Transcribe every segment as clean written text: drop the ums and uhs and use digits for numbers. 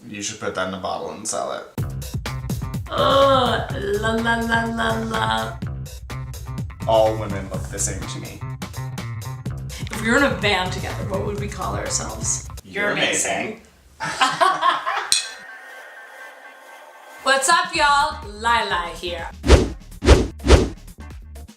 You should put that in a bottle and sell it. Oh, la la la la la. All women look the same to me. If we were in a band together, what would we call ourselves? You're amazing. What's up, y'all? Lila here.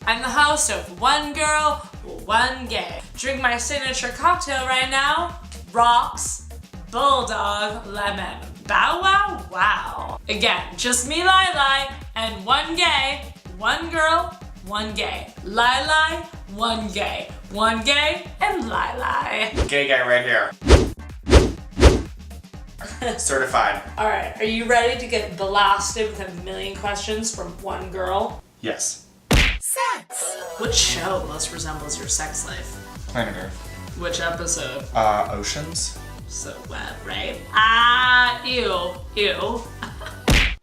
I'm the host of One Girl, One Gay. Drink my signature cocktail right now. Rocks, Bulldog, Lemon. Bow wow wow. Again, just me, Lila, and one gay, one girl, one gay. Lila, one gay, and Lila. Gay guy right here. Certified. Alright, are you ready to get blasted with a million questions from one girl? Yes. Sex! What show most resembles your sex life? Planet Earth. Which episode? Oceans. So wet, right? Ew.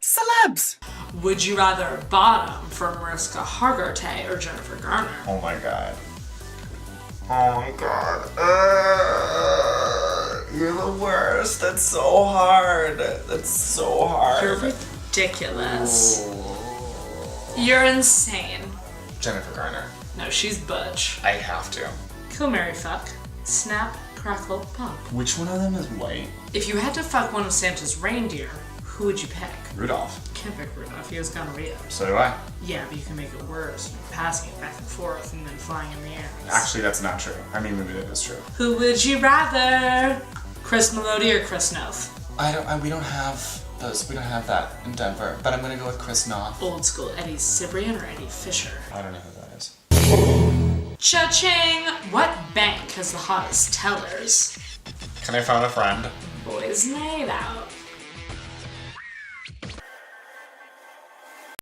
Celebs. Would you rather bottom from Mariska Hargitay or Jennifer Garner? Oh my god. Oh my god. You're the worst. That's so hard. That's so hard. You're ridiculous. You're insane. Jennifer Garner. No, she's butch. I have to. Kill, marry, fuck. Snap, crackle, pop. Which one of them is white? If you had to fuck one of Santa's reindeer, who would you pick? Rudolph. Can't pick Rudolph, he has gonorrhea. So do I. Yeah, but you can make it worse. Passing it back and forth and then flying in the air. Actually, that's not true. I mean, maybe that is true. Who would you rather? Chris Melody or Chris Noth? We don't have those. We don't have that in Denver. But I'm gonna go with Chris Noth. Old school Eddie Cibrian or Eddie Fisher? I don't know who that is. Cha-ching! What bank has the hottest tellers? Can I phone a friend? Boys Night Out.